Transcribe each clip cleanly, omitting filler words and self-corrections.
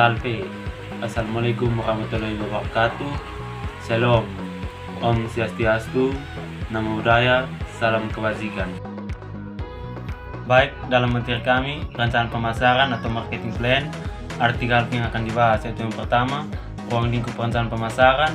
Salve. Assalamualaikum warahmatullahi wabarakatuh. Shalom. Om Swastiastu. Namo Buddhaya. Salam kebajikan. Baik, dalam materi kami, perencanaan pemasaran atau marketing plan, artikel yang akan dibahas yaitu yang pertama, ruang lingkup perencanaan pemasaran,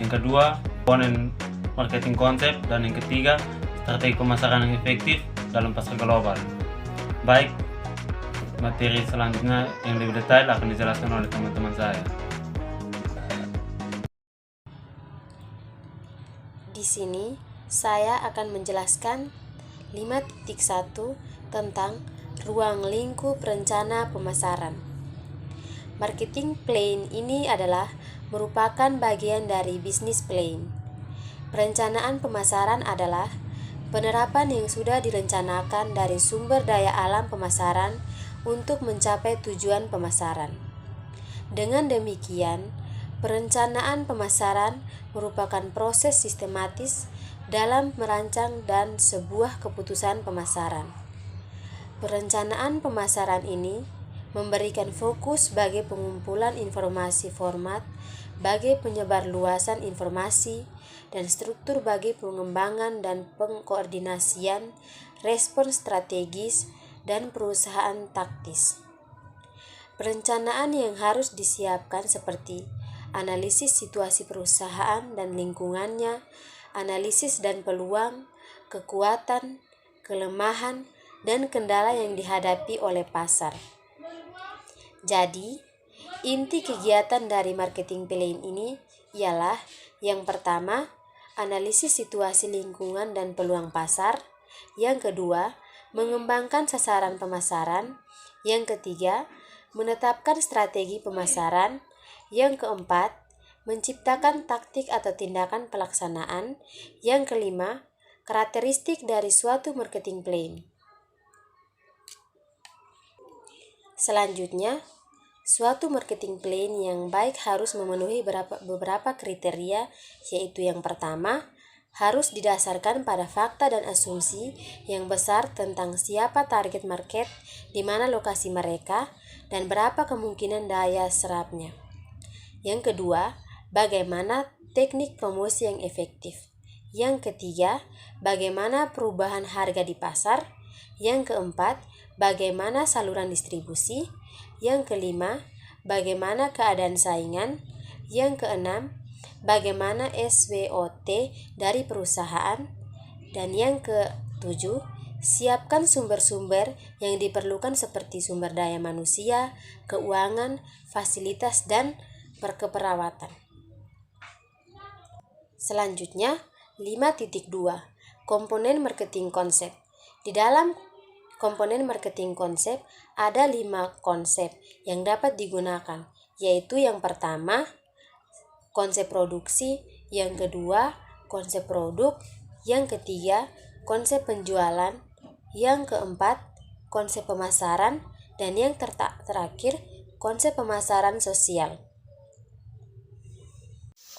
yang kedua, komponen marketing konsep, dan yang ketiga, strategi pemasaran yang efektif dalam pasar global. Baik, materi selanjutnya yang lebih detail akan dijelaskan oleh teman-teman saya. Di sini saya akan menjelaskan 5.1 tentang ruang lingkup rencana pemasaran. Marketing plan ini adalah merupakan bagian dari bisnis plan. Perencanaan pemasaran adalah penerapan yang sudah direncanakan dari sumber daya alam pemasaran untuk mencapai tujuan pemasaran. Dengan demikian, perencanaan pemasaran merupakan proses sistematis dalam merancang dan sebuah keputusan pemasaran. Perencanaan pemasaran ini memberikan fokus bagi pengumpulan informasi format, bagi penyebarluasan informasi, dan struktur bagi pengembangan dan pengkoordinasian respon strategis dan perusahaan taktis. Perencanaan yang harus disiapkan seperti analisis situasi perusahaan dan lingkungannya, analisis dan peluang, kekuatan, kelemahan, dan kendala yang dihadapi oleh pasar. Jadi, inti kegiatan dari marketing plan ini ialah yang pertama, analisis situasi lingkungan dan peluang pasar, yang kedua, mengembangkan sasaran pemasaran, yang ketiga, menetapkan strategi pemasaran, yang keempat, menciptakan taktik atau tindakan pelaksanaan, yang kelima, karakteristik dari suatu marketing plan. Selanjutnya, suatu marketing plan yang baik harus memenuhi beberapa kriteria, yaitu yang pertama, harus didasarkan pada fakta dan asumsi yang besar tentang siapa target market, di mana lokasi mereka, dan berapa kemungkinan daya serapnya. Yang kedua, bagaimana teknik promosi yang efektif. Yang ketiga, bagaimana perubahan harga di pasar. Yang keempat, bagaimana saluran distribusi. Yang kelima, bagaimana keadaan saingan. Yang keenam, bagaimana SWOT dari perusahaan. Dan yang ketujuh, siapkan sumber-sumber yang diperlukan seperti sumber daya manusia, keuangan, fasilitas, dan perkeperawatan. Selanjutnya, 5.2 komponen marketing konsep. Di dalam komponen marketing konsep ada 5 konsep yang dapat digunakan, yaitu yang pertama, konsep produksi, yang kedua, konsep produk, yang ketiga, konsep penjualan, yang keempat, konsep pemasaran, dan yang terakhir, konsep pemasaran sosial.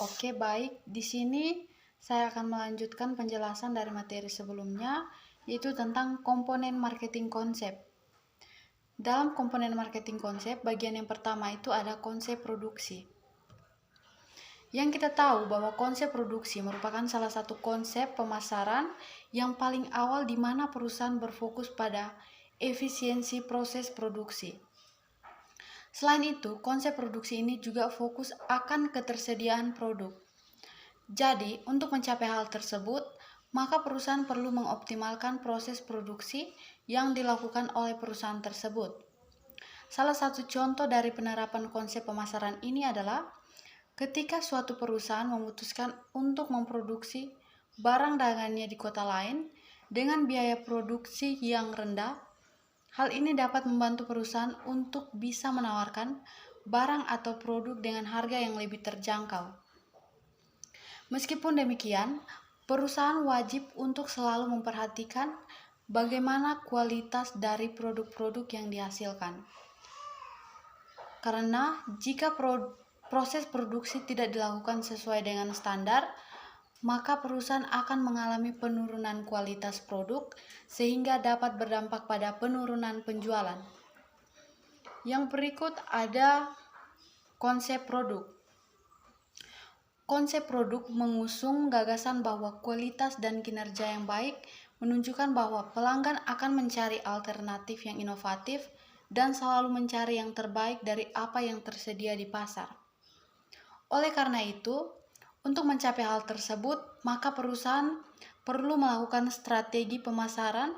Oke, baik. Di sini saya akan melanjutkan penjelasan dari materi sebelumnya, yaitu tentang komponen marketing konsep. Dalam komponen marketing konsep, bagian yang pertama itu ada konsep produksi. Yang kita tahu bahwa konsep produksi merupakan salah satu konsep pemasaran yang paling awal di mana perusahaan berfokus pada efisiensi proses produksi. Selain itu, konsep produksi ini juga fokus akan ketersediaan produk. Jadi, untuk mencapai hal tersebut, maka perusahaan perlu mengoptimalkan proses produksi yang dilakukan oleh perusahaan tersebut. Salah satu contoh dari penerapan konsep pemasaran ini adalah ketika suatu perusahaan memutuskan untuk memproduksi barang dagangannya di kota lain dengan biaya produksi yang rendah, hal ini dapat membantu perusahaan untuk bisa menawarkan barang atau produk dengan harga yang lebih terjangkau. Meskipun demikian, perusahaan wajib untuk selalu memperhatikan bagaimana kualitas dari produk-produk yang dihasilkan. Karena jika proses produksi tidak dilakukan sesuai dengan standar, maka perusahaan akan mengalami penurunan kualitas produk sehingga dapat berdampak pada penurunan penjualan. Yang berikut ada Konsep produk. Konsep produk mengusung gagasan bahwa kualitas dan kinerja yang baik menunjukkan bahwa pelanggan akan mencari alternatif yang inovatif dan selalu mencari yang terbaik dari apa yang tersedia di pasar. Oleh karena itu, untuk mencapai hal tersebut, maka perusahaan perlu melakukan strategi pemasaran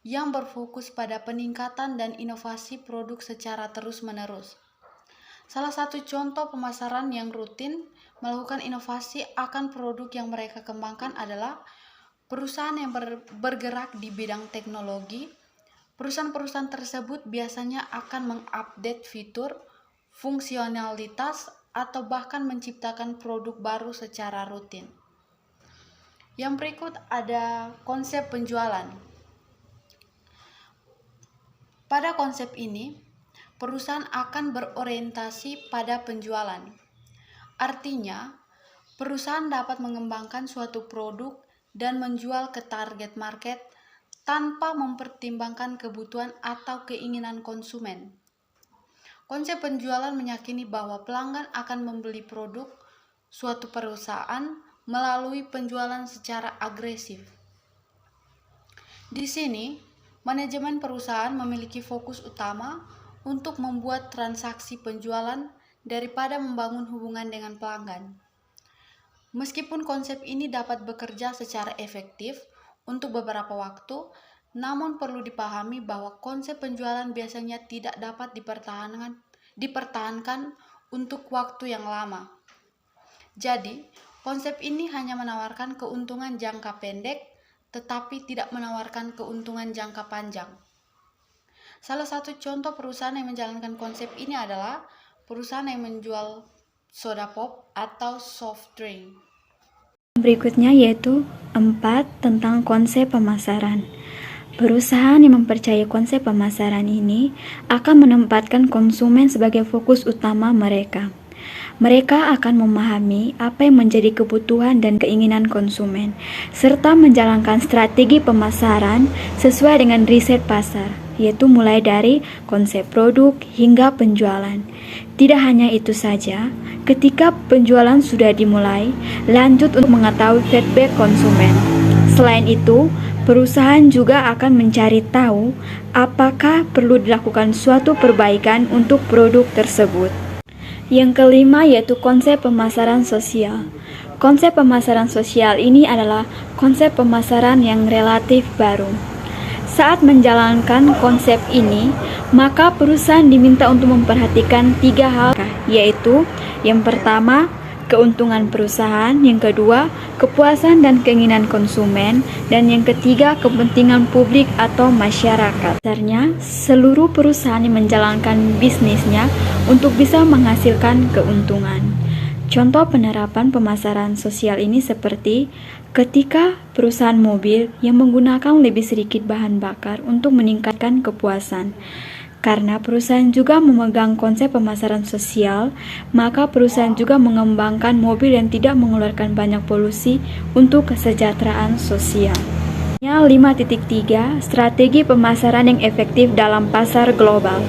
yang berfokus pada peningkatan dan inovasi produk secara terus-menerus. Salah satu contoh pemasaran yang rutin melakukan inovasi akan produk yang mereka kembangkan adalah perusahaan yang bergerak di bidang teknologi. Perusahaan-perusahaan tersebut biasanya akan mengupdate fitur, fungsionalitas, atau bahkan menciptakan produk baru secara rutin. Yang berikut ada konsep penjualan. Pada konsep ini, perusahaan akan berorientasi pada penjualan. Artinya, perusahaan dapat mengembangkan suatu produk dan menjual ke target market tanpa mempertimbangkan kebutuhan atau keinginan konsumen. Konsep penjualan meyakini bahwa pelanggan akan membeli produk suatu perusahaan melalui penjualan secara agresif. Di sini, manajemen perusahaan memiliki fokus utama untuk membuat transaksi penjualan daripada membangun hubungan dengan pelanggan. Meskipun konsep ini dapat bekerja secara efektif untuk beberapa waktu, namun perlu dipahami bahwa konsep penjualan biasanya tidak dapat dipertahankan untuk waktu yang lama. Jadi, konsep ini hanya menawarkan keuntungan jangka pendek, tetapi tidak menawarkan keuntungan jangka panjang. Salah satu contoh perusahaan yang menjalankan konsep ini adalah perusahaan yang menjual soda pop atau soft drink. Berikutnya yaitu 4 tentang konsep pemasaran. Perusahaan yang mempercayai konsep pemasaran ini akan menempatkan konsumen sebagai fokus utama mereka. Mereka akan memahami apa yang menjadi kebutuhan dan keinginan konsumen, serta menjalankan strategi pemasaran sesuai dengan riset pasar, yaitu mulai dari konsep produk hingga penjualan. Tidak hanya itu saja, ketika penjualan sudah dimulai, lanjut untuk mengetahui feedback konsumen. Selain itu, perusahaan juga akan mencari tahu apakah perlu dilakukan suatu perbaikan untuk produk tersebut. Yang kelima yaitu konsep pemasaran sosial. Konsep pemasaran sosial ini adalah konsep pemasaran yang relatif baru. Saat menjalankan konsep ini, maka perusahaan diminta untuk memperhatikan 3 hal, yaitu yang pertama, keuntungan perusahaan, yang kedua, kepuasan dan keinginan konsumen, dan yang ketiga, kepentingan publik atau masyarakat. Dasarnya, seluruh perusahaan yang menjalankan bisnisnya untuk bisa menghasilkan keuntungan. Contoh penerapan pemasaran sosial ini seperti ketika perusahaan mobil yang menggunakan lebih sedikit bahan bakar untuk meningkatkan kepuasan. Karena perusahaan juga memegang konsep pemasaran sosial, maka perusahaan juga mengembangkan mobil yang tidak mengeluarkan banyak polusi untuk kesejahteraan sosial. 5.3 Strategi pemasaran yang efektif dalam pasar global.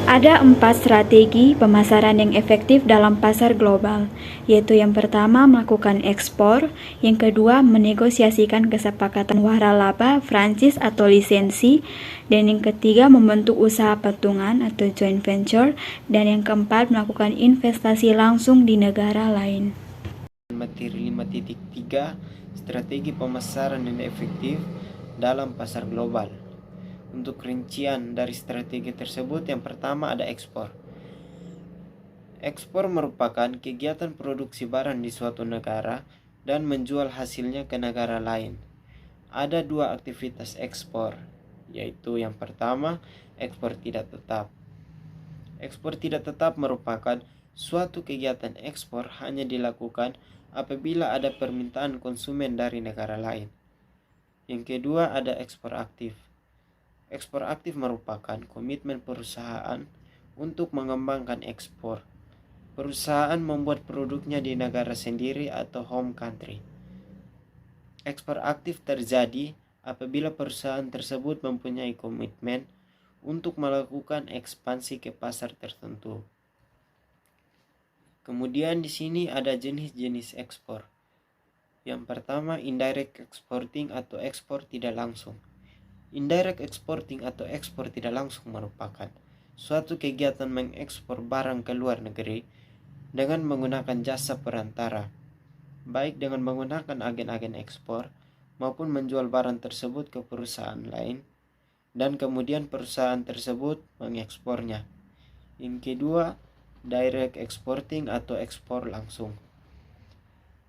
Ada 4 strategi pemasaran yang efektif dalam pasar global, yaitu yang pertama melakukan ekspor, yang kedua menegosiasikan kesepakatan waralaba franchise atau lisensi, dan yang ketiga membentuk usaha patungan atau joint venture, dan yang keempat melakukan investasi langsung di negara lain. Materi 5.3 Strategi pemasaran yang efektif dalam pasar global. Untuk rincian dari strategi tersebut, yang pertama ada ekspor. Ekspor merupakan kegiatan produksi barang di suatu negara dan menjual hasilnya ke negara lain. Ada 2 aktivitas ekspor, yaitu yang pertama, ekspor tidak tetap. Ekspor tidak tetap merupakan suatu kegiatan ekspor hanya dilakukan apabila ada permintaan konsumen dari negara lain. Yang kedua ada ekspor aktif. Ekspor aktif merupakan komitmen perusahaan untuk mengembangkan ekspor. Perusahaan membuat produknya di negara sendiri atau home country. Ekspor aktif terjadi apabila perusahaan tersebut mempunyai komitmen untuk melakukan ekspansi ke pasar tertentu. Kemudian di sini ada jenis-jenis ekspor. Yang pertama, indirect exporting atau ekspor tidak langsung. Indirect exporting atau ekspor tidak langsung merupakan suatu kegiatan mengekspor barang ke luar negeri dengan menggunakan jasa perantara, baik dengan menggunakan agen-agen ekspor maupun menjual barang tersebut ke perusahaan lain dan kemudian perusahaan tersebut mengekspornya. Yang kedua, direct exporting atau ekspor langsung.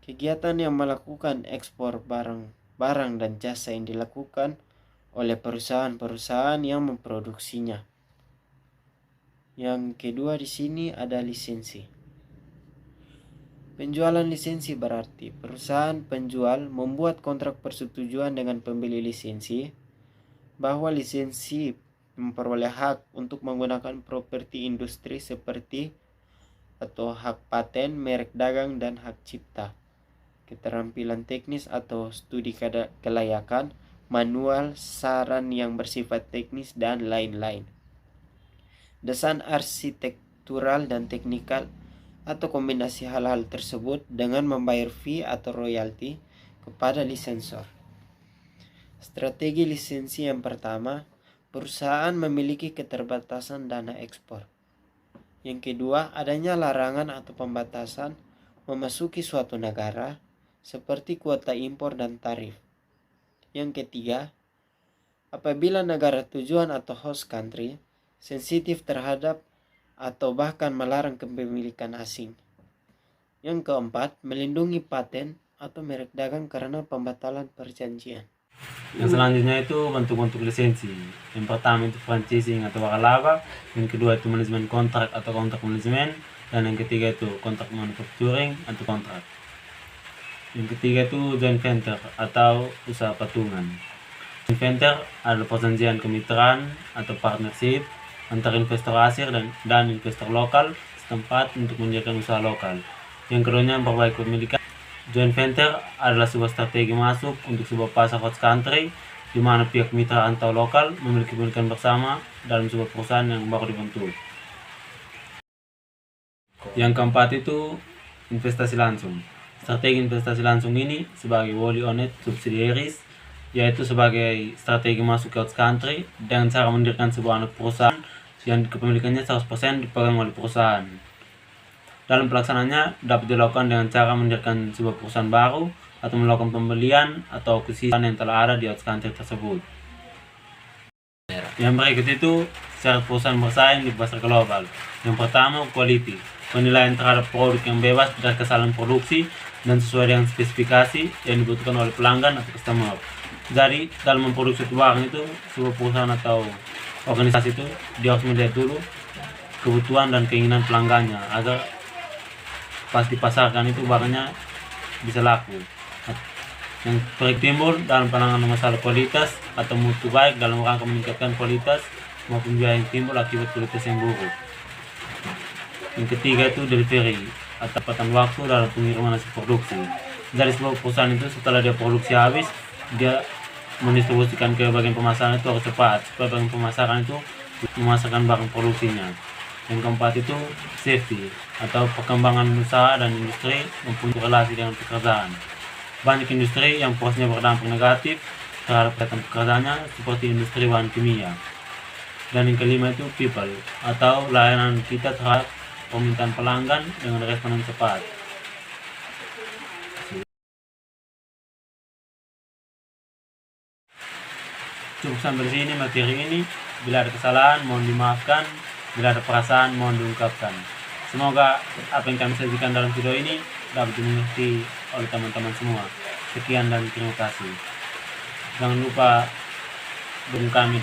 Kegiatan yang melakukan ekspor barang dan jasa yang dilakukan oleh perusahaan-perusahaan yang memproduksinya. Yang kedua di sini ada lisensi. Penjualan lisensi berarti perusahaan penjual membuat kontrak persetujuan dengan pembeli lisensi bahwa lisensi memperoleh hak untuk menggunakan properti industri seperti atau hak paten, merek dagang, dan hak cipta, keterampilan teknis atau studi kelayakan, manual, saran yang bersifat teknis, dan lain-lain. Desain arsitektural dan teknikal atau kombinasi hal-hal tersebut dengan membayar fee atau royalti kepada lisensor. Strategi lisensi yang pertama, perusahaan memiliki keterbatasan dana ekspor. Yang kedua, adanya larangan atau pembatasan memasuki suatu negara seperti kuota impor dan tarif. Yang ketiga, apabila negara tujuan atau host country sensitif terhadap atau bahkan melarang kepemilikan asing. Yang keempat, melindungi paten atau merek dagang karena pembatalan perjanjian. Yang selanjutnya itu bentuk-bentuk lisensi. Yang pertama itu franchising atau waralaba, yang kedua itu manajemen kontrak atau kontrak manajemen, dan yang ketiga itu kontrak manufacturing atau kontrak. Yang ketiga itu joint venture atau usaha patungan. Joint venture adalah perjanjian kemitraan atau partnership antara investor asing dan investor lokal setempat untuk menjalankan usaha lokal. Yang keduanya memperbaiki kepemilikan. Joint venture adalah sebuah strategi masuk untuk sebuah pasar host country di mana pihak mitra atau lokal memiliki kepemilikan bersama dalam sebuah perusahaan yang baru dibentuk. Yang keempat itu investasi langsung. Strategi investasi langsung ini sebagai wholly owned subsidiaries, yaitu sebagai strategi masuk ke host country dengan cara mendirikan sebuah anak perusahaan yang kepemilikannya 100% dipegang oleh perusahaan. Dalam pelaksanaannya dapat dilakukan dengan cara mendirikan sebuah perusahaan baru atau melakukan pembelian atau akuisisi yang telah ada di host country tersebut. Yang berikut itu syarat perusahaan bersaing di pasar global. Yang pertama, quality. Penilaian terhadap produk yang bebas dari kesalahan produksi dan sesuai dengan spesifikasi yang dibutuhkan oleh pelanggan atau customer. Jadi dalam memproduksi barang itu, sebuah perusahaan atau organisasi itu dia harus melihat dulu kebutuhan dan keinginan pelanggannya agar pas dipasarkan itu barangnya bisa laku. Yang sering timbul dalam penanganan masalah kualitas atau mutu baik dalam rangka meningkatkan kualitas maupun biaya yang timbul akibat kualitas yang buruk. Yang ketiga itu delivery atau tepatan waktu dalam pengiriman hasil produksi. Dari sebuah perusahaan itu setelah dia produksi habis, dia mendistribusikan ke bagian pemasaran itu harus cepat supaya bagian pemasaran itu memasarkan barang produksinya. Yang keempat itu safety atau perkembangan usaha dan industri mempunyai relasi dengan pekerjaan. Banyak industri yang prosesnya berdampak negatif terhadap kesehatan pekerjaannya seperti industri bahan kimia. Dan yang kelima itu people atau layanan kita terhadap permintaan pelanggan dengan respon yang cepat. Cukup sampai di sini materi ini. Bila ada kesalahan mohon dimaafkan, bila ada perasaan mohon diungkapkan. Semoga apa yang kami sajikan dalam video ini dapat dimengerti oleh teman-teman semua. Sekian dan terima kasih. Jangan lupa dukung kami.